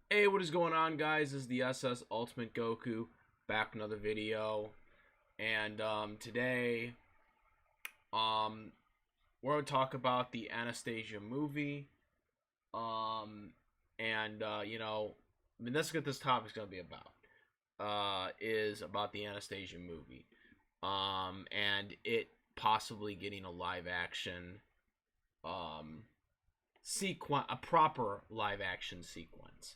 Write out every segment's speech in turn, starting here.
Hey, what is going on, guys? This is the SS Ultimate Goku back with another video, and today um we're gonna talk about the Anastasia movie. Um, and I mean that's what this topic's gonna be about. Is about the Anastasia movie. And it possibly getting a live action um sequence, a proper live action sequence.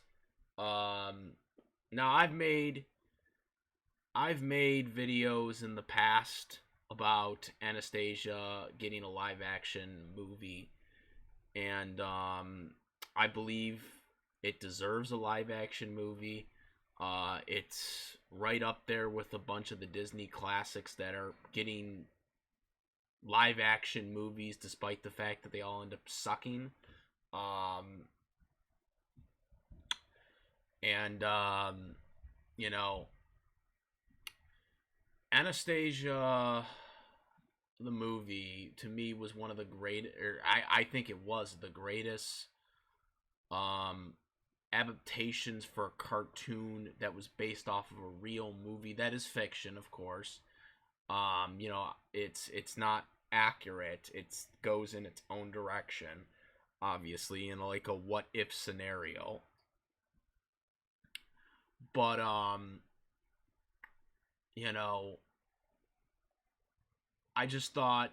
Um, Now I've made videos in the past about Anastasia getting a live action movie, and I believe it deserves a live action movie. It's right up there with a bunch of the Disney classics that are getting live action movies, despite the fact that they all end up sucking. Um, and you know, Anastasia, the movie, to me was one of the great, or I think it was the greatest um adaptations for a cartoon that was based off of a real movie that is fiction, of course. It's not accurate. It goes in its own direction, obviously, in like a what if scenario. But you know, I just thought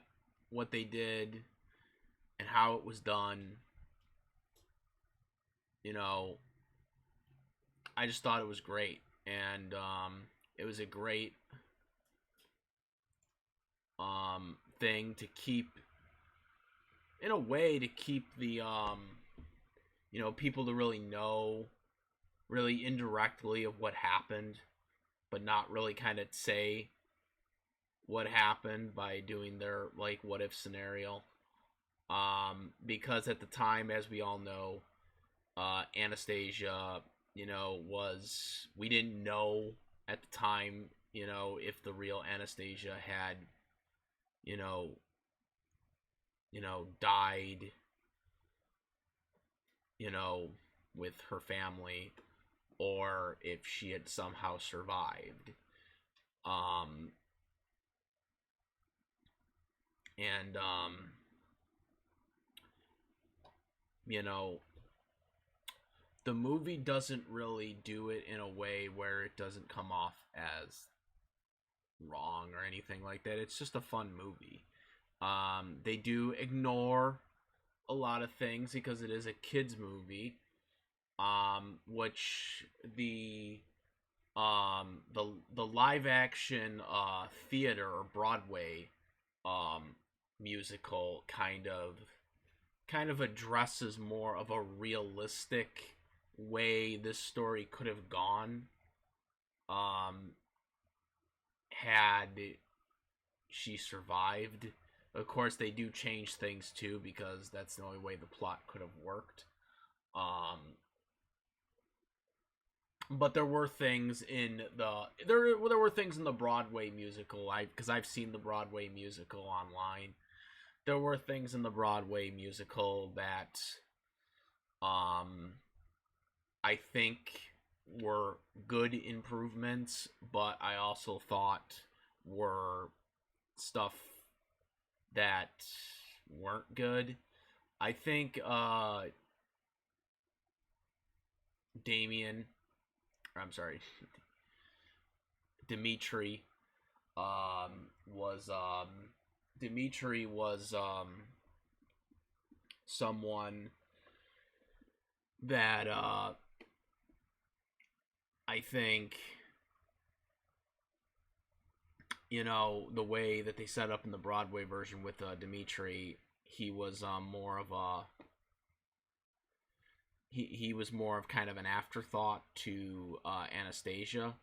what they did and how it was done, you know, I just thought it was great. And it was a great thing to keep, in a way, to keep the people to really know, really indirectly, of what happened, but not really kind of say what happened by doing their like what if scenario. Because at the time, as we all know, Anastasia, was, we didn't know at the time, if the real Anastasia had, you know, died, you know, with her family, or if she had somehow survived. Um, and you know, the movie doesn't really do it in a way where it doesn't come off as wrong or anything like that. It's just a fun movie. They do ignore a lot of things because it is a kids movie. Which the live action theater or Broadway um musical kind of addresses more of a realistic way this story could have gone, um had she survived. Of course, they do change things too, because that's the only way the plot could have worked. Um, but there were things in there were things in the Broadway musical. Because I've seen the Broadway musical online. There were things in the Broadway musical that um I think were good improvements, but I also thought were stuff that weren't good. I think Damien, I'm sorry, Dimitri was Dimitri was someone that I think, the way that they set up in the Broadway version with Dimitri, he was more of a he was more of kind of an afterthought to Anastasia,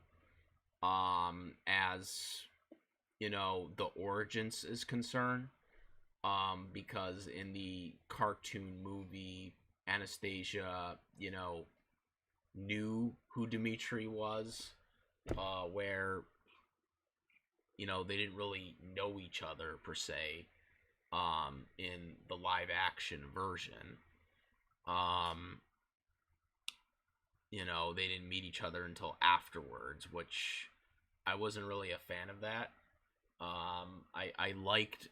as the origins is concerned. Because in the cartoon movie, Anastasia, knew who Dimitri was, where they didn't really know each other per se. In the live action version, um, they didn't meet each other until afterwards, which I wasn't really a fan of that. I liked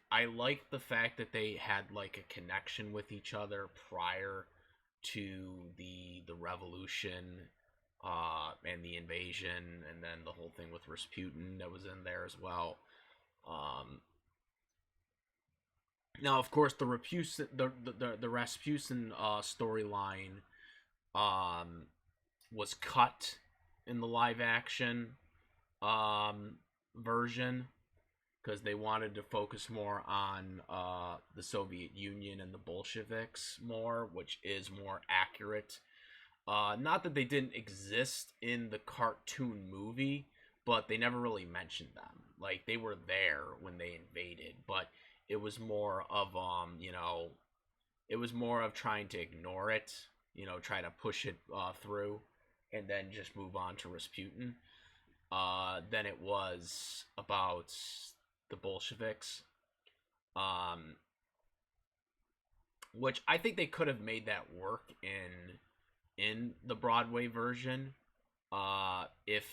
the fact that they had like a connection with each other prior to the revolution, and the invasion, and then the whole thing with Rasputin that was in there as well. Um, Now, of course, the Rasputin storyline um, was cut in the live action um, version because they wanted to focus more on the Soviet Union and the Bolsheviks more, which is more accurate. Not that they didn't exist in the cartoon movie, but they never really mentioned them. Like they were there when they invaded, but it was more of it was more of trying to ignore it, try to push it through, and then just move on to Rasputin. Than it was about the Bolsheviks. Um, which I think they could have made that work in the Broadway version, if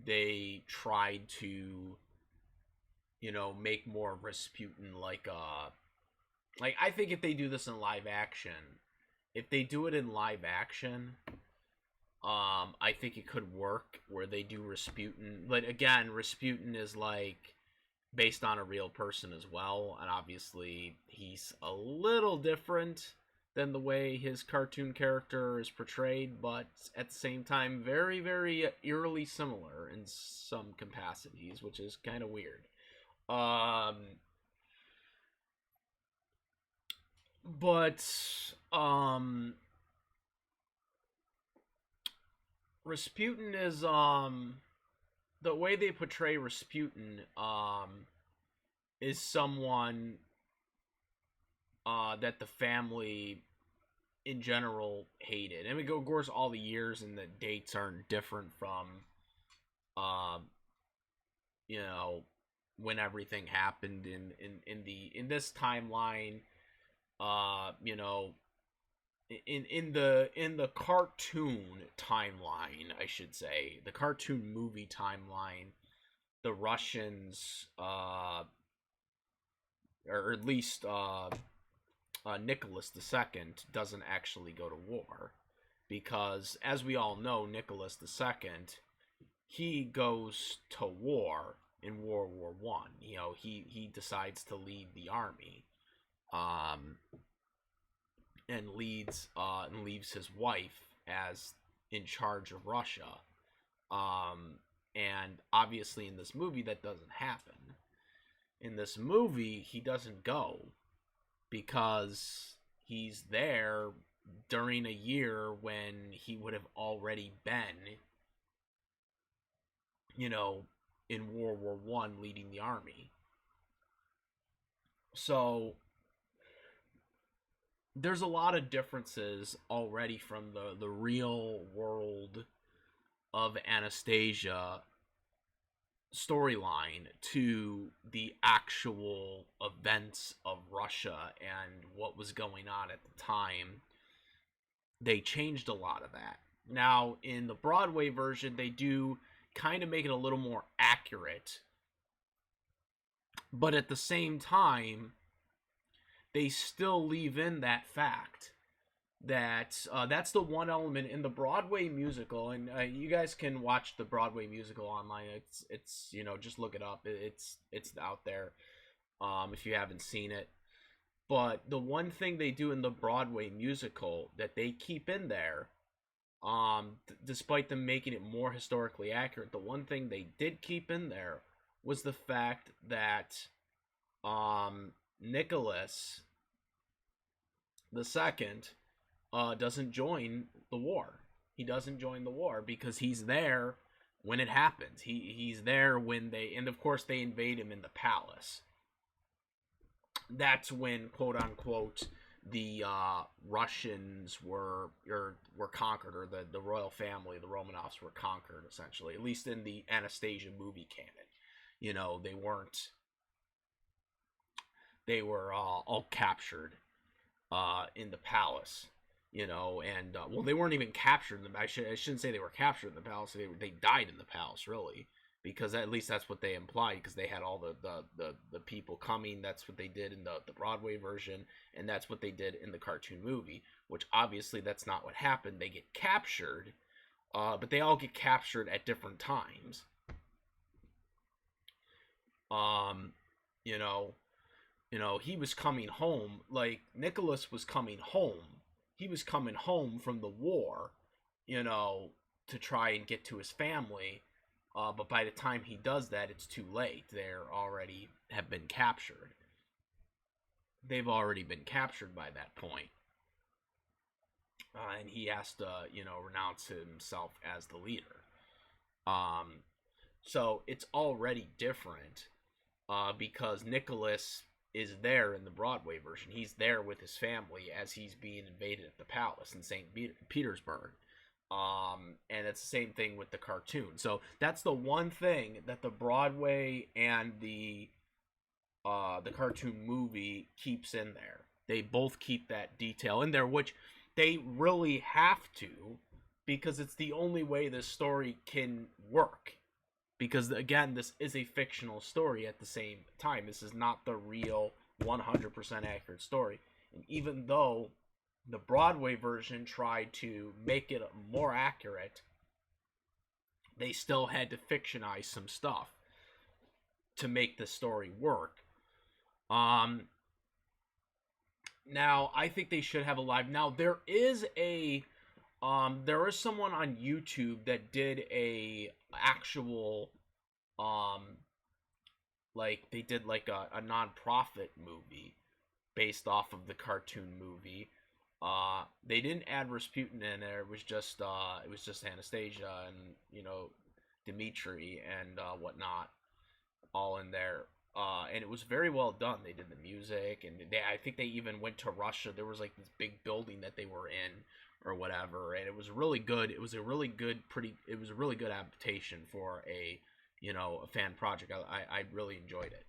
they tried to, make more Rasputin like I think if they do this in live action, if they do it in live action, I think it could work where they do Rasputin. But again, Rasputin is like based on a real person as well, and obviously he's a little different than the way his cartoon character is portrayed, but at the same time, very, very eerily similar in some capacities, which is kind of weird. Um, but Rasputin is the way they portray Rasputin is someone that the family in general hated. I mean, of course, all the years and the dates aren't different from, um, you know, when everything happened in this timeline. You know, in the cartoon timeline, I should say, the cartoon movie timeline, the Russians, or at least Nicholas II doesn't actually go to war because, as we all know, Nicholas II, he goes to war in World War I. He decides to lead the army, um, and leaves his wife as in charge of Russia. And obviously, in this movie, that doesn't happen. In this movie, he doesn't go because he's there during a year when he would have already been, in World War I leading the army. So there's a lot of differences already from the real world of Anastasia storyline to the actual events of Russia and what was going on at the time. They changed a lot of that. Now, in the Broadway version, they do kind of make it a little more accurate, but at the same time, they still leave in that fact that that's the one element in the Broadway musical, and you guys can watch the Broadway musical online. It's just look it up. It's out there, if you haven't seen it. But the one thing they do in the Broadway musical that they keep in there, despite them making it more historically accurate, the one thing they did keep in there was the fact that Nicholas II doesn't join the war. He doesn't join the war because he's there when it happens. He's there when and of course they invade him in the palace. That's when, quote unquote, the Russians were conquered, or the royal family, the Romanovs, were conquered, essentially. At least in the Anastasia movie canon, they weren't. They were all captured in the palace. And well, they weren't even captured in the. I shouldn't say they were captured in the palace. They died in the palace, really, because at least that's what they implied. Because they had all the people coming. That's what they did in the Broadway version, and that's what they did in the cartoon movie. Which obviously that's not what happened. They get captured, but they all get captured at different times. Um, you know, he was coming home. Like Nicholas was coming home. He was coming home from the war, you know, to try and get to his family. But by the time he does that, it's too late. They're already have been captured. They've already been captured by that point. And he has to, renounce himself as the leader. Um, so it's already different because Nicholas is there in the Broadway version. He's there with his family as he's being invaded at the palace in St. Petersburg. And it's the same thing with the cartoon. So that's the one thing that the Broadway and the cartoon movie keeps in there. They both keep that detail in there, which they really have to, because it's the only way this story can work. Because again, this is a fictional story at the same time. This is not the real 100% accurate story. And even though the Broadway version tried to make it more accurate, they still had to fictionize some stuff to make the story work. Now I think they should have a live. Now there is someone on YouTube that did a actual like they did like a non-profit movie based off of the cartoon movie. They didn't add Rasputin in there. It was just Anastasia and Dmitri and whatnot all in there. And it was very well done. They did the music, and I think they even went to Russia. There was like this big building that they were in, or whatever, and it was really good. It was a really good adaptation for a fan project. I really enjoyed it.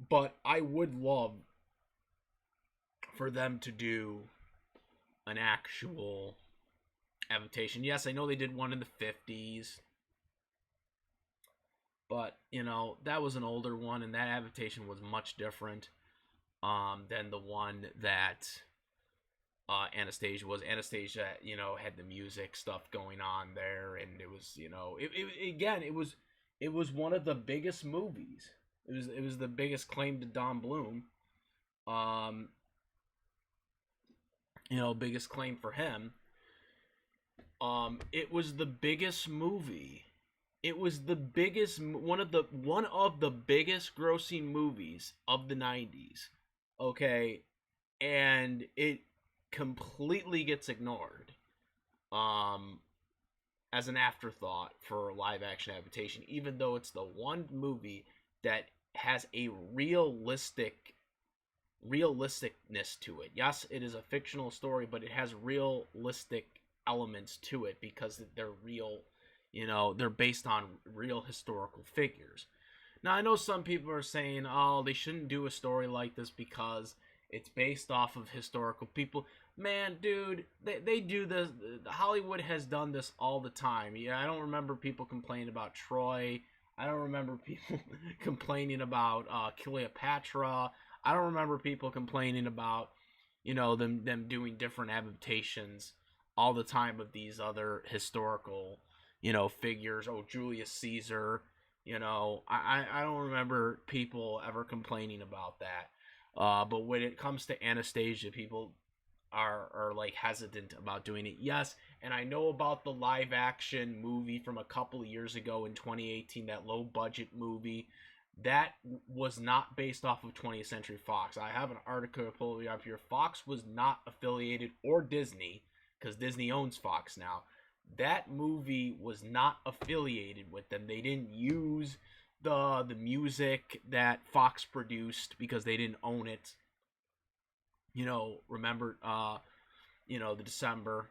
But I would love for them to do an actual adaptation. Yes, I know they did one in the 50s. But, that was an older one, and that adaptation was much different than the one that Anastasia was. Anastasia, had the music stuff going on there, and it was, it was one of the biggest movies. It was the biggest claim to Don Bluth. Biggest claim for him. It was the biggest movie. It was the biggest one of the biggest grossing movies of the 90s. Okay, and it completely gets ignored as an afterthought for live action adaptation, even though it's the one movie that has a realisticness to it. Yes, it is a fictional story, but it has realistic elements to it because they're real. They're based on real historical figures. Now, I know some people are saying, oh, they shouldn't do a story like this because it's based off of historical people. Man, dude, they do this. Hollywood has done this all the time. Yeah, I don't remember people complaining about Troy. I don't remember people complaining about Cleopatra. I don't remember people complaining about, them doing different adaptations all the time of these other historical figures. Oh, Julius Caesar. I don't remember people ever complaining about that. But when it comes to Anastasia, people are like hesitant about doing it. Yes, and I know about the live action movie from a couple of years ago in 2018, that low budget movie. That was not based off of 20th Century Fox. I have an article pulled up here. Fox was not affiliated, or Disney, because Disney owns Fox now. That movie was not affiliated with them. They didn't use the music that Fox produced because they didn't own it. Remember the December,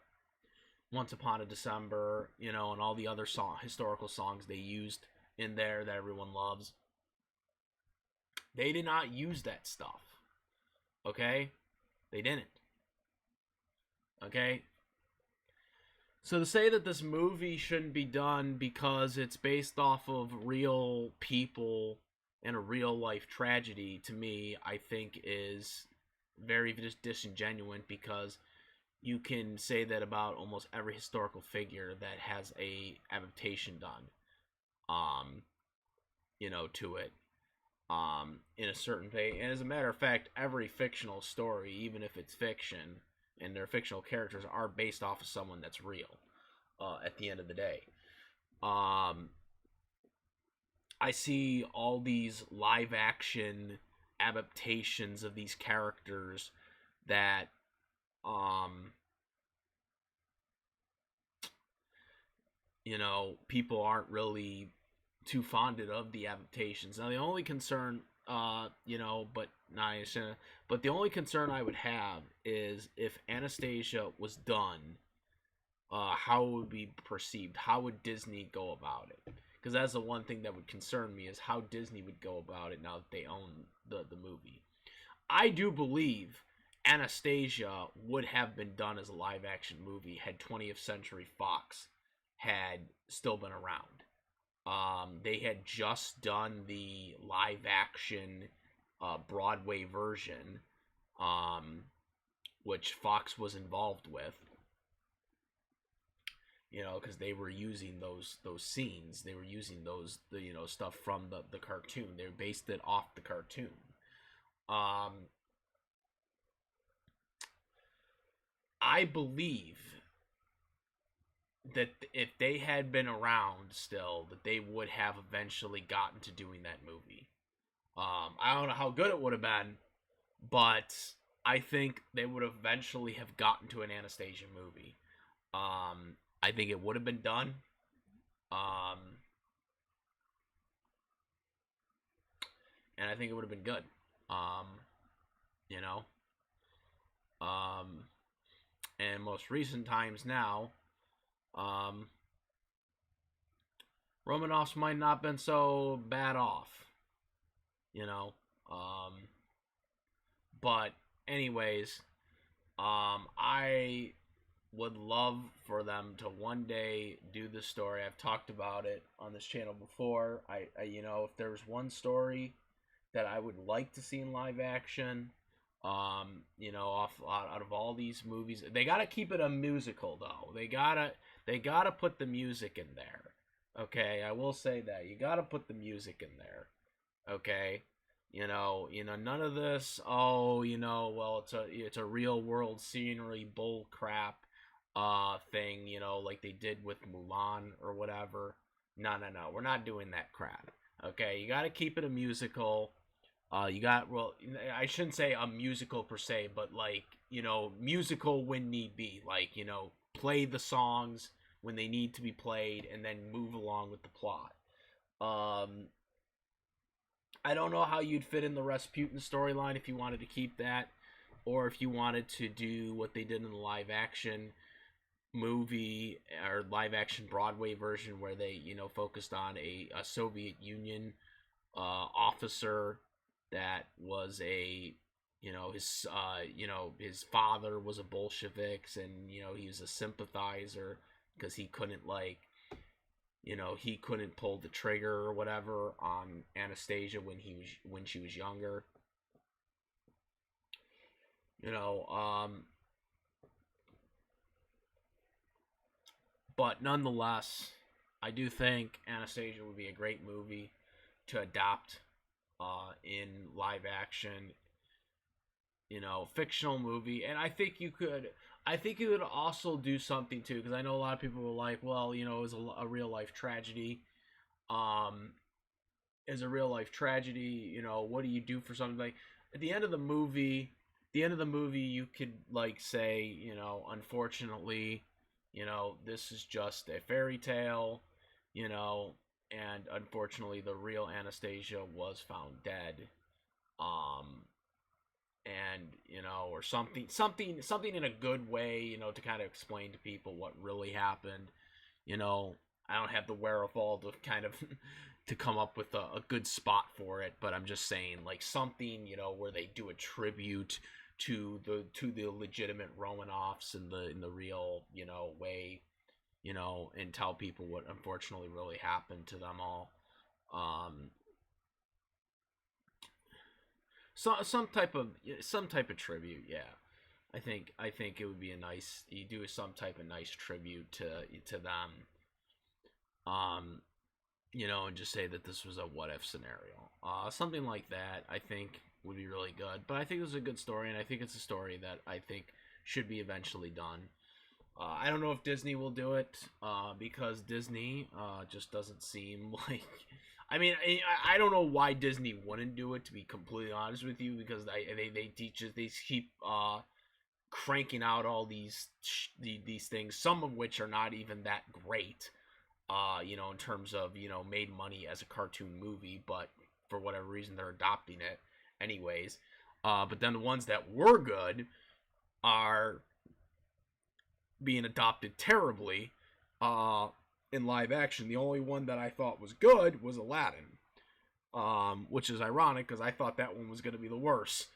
Once Upon a December, and all the other historical songs they used in there that everyone loves. They did not use that stuff. Okay? They didn't. Okay? So to say that this movie shouldn't be done because it's based off of real people and a real life tragedy, to me, I think is very disingenuous, because you can say that about almost every historical figure that has a adaptation done, um, to it, in a certain way. And as a matter of fact, every fictional story, even if it's fiction, and their fictional characters are based off of someone that's real. At the end of the day, um, I see all these live action adaptations of these characters that, um, people aren't really too fonded of the adaptations. Now, the only concern, but nice, but the only concern I would have is if Anastasia was done, how it would be perceived. How would Disney go about it? Because that's the one thing that would concern me, is how Disney would go about it now that they own the movie. I do believe Anastasia would have been done as a live action movie had 20th Century Fox had still been around. They had just done the live action Broadway version, which Fox was involved with. Because they were using those scenes, they were using the stuff from the cartoon. They based it off the cartoon. Um, I believe that if they had been around still, that they would have eventually gotten to doing that movie. I don't know how good it would have been, but I think they would eventually have gotten to an Anastasia movie. I think it would have been done. Um, and I think it would have been good. Um, you know. Um, and most recent times now, um, Romanoffs might not have been so bad off. You know. But anyways, I would love for them to one day do this story. I've talked about it on this channel before. If there's one story that I would like to see in live action, off out of all these movies, they gotta keep it a musical though. They gotta put the music in there. Okay, I will say that you gotta put the music in there. Okay, none of this. Oh, well, it's a real world scenery bull crap, thing. Like they did with Mulan or whatever. No, no, no. We're not doing that crap. Okay, you got to keep it a musical. Well, I shouldn't say a musical per se, but like, musical when need be. Like, play the songs when they need to be played, and then move along with the plot. Um, I don't know how you'd fit in the Rasputin storyline if you wanted to keep that, or if you wanted to do what they did in the live action movie or live action Broadway version, where they, focused on a Soviet Union officer that was his father was a Bolshevik, and he was a sympathizer because he couldn't pull the trigger or whatever on Anastasia when she was younger. You know, but nonetheless, I do think Anastasia would be a great movie to adopt in live action, fictional movie. And I think you could also do something too, because I know a lot of people were like, well, it was a real life tragedy. Um, is a real life tragedy. What do you do for something like at the end of the movie? The end of the movie, you could like say, unfortunately, this is just a fairy tale, you know, and unfortunately, the real Anastasia was found dead. Um, and or something in a good way, to kind of explain to people what really happened. you know I don't have the wherewithal to kind of to come up with a good spot for it, but I'm just saying, like, something, where they do a tribute to the legitimate Romanoffs in the real, you know, way, you know, and tell people what unfortunately really happened to them all. Um, so some type of tribute, yeah. I think it would be a nice, you do some type of nice tribute to them. Um, you know, and just say that this was a what if scenario. Something like that, I think, would be really good. But I think it was a good story, and I think it's a story that I think should be eventually done. I don't know if Disney will do it, because Disney just doesn't seem like. I mean, I don't know why Disney wouldn't do it. To be completely honest with you, because they keep cranking out all these things, some of which are not even that great. You know, in terms of, you know, made money as a cartoon movie, but for whatever reason they're adopting it anyways. But then the ones that were good are being adopted terribly in live action. The only one that I thought was good was Aladdin, which is ironic because I thought that one was going to be the worst.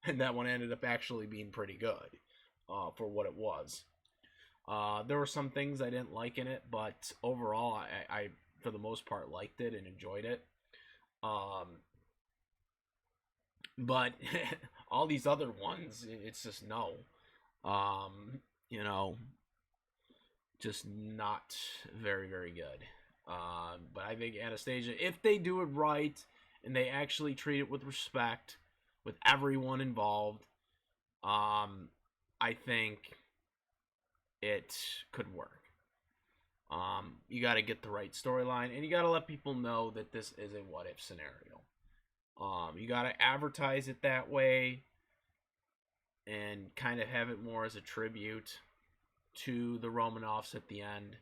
And that one ended up actually being pretty good for what it was. There were some things I didn't like in it, but overall, I for the most part liked it and enjoyed it. But all these other ones, it's just no. You know, just not very good. But I think Anastasia, if they do it right and they actually treat it with respect, with everyone involved, I think it could work. You got to get the right storyline, and you got to let people know that this is a what if scenario. You got to advertise it that way, and kind of have it more as a tribute to the Romanoffs at the end,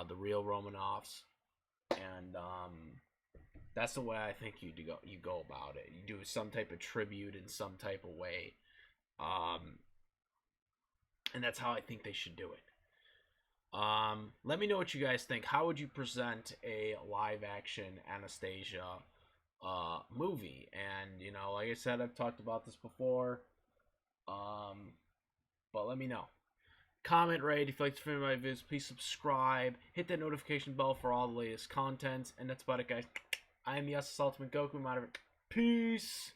the real Romanoffs, and that's the way I think you go about it. You do some type of tribute in some type of way, and that's how I think they should do it. Let me know what you guys think. How would you present a live action Anastasia movie? And, you know, like I said, I've talked about this before. But let me know. Comment, rate. If you like to film my videos, please subscribe. Hit that notification bell for all the latest content. And that's about it, guys. I am the SS Ultimate Goku. I'm out of it. Peace.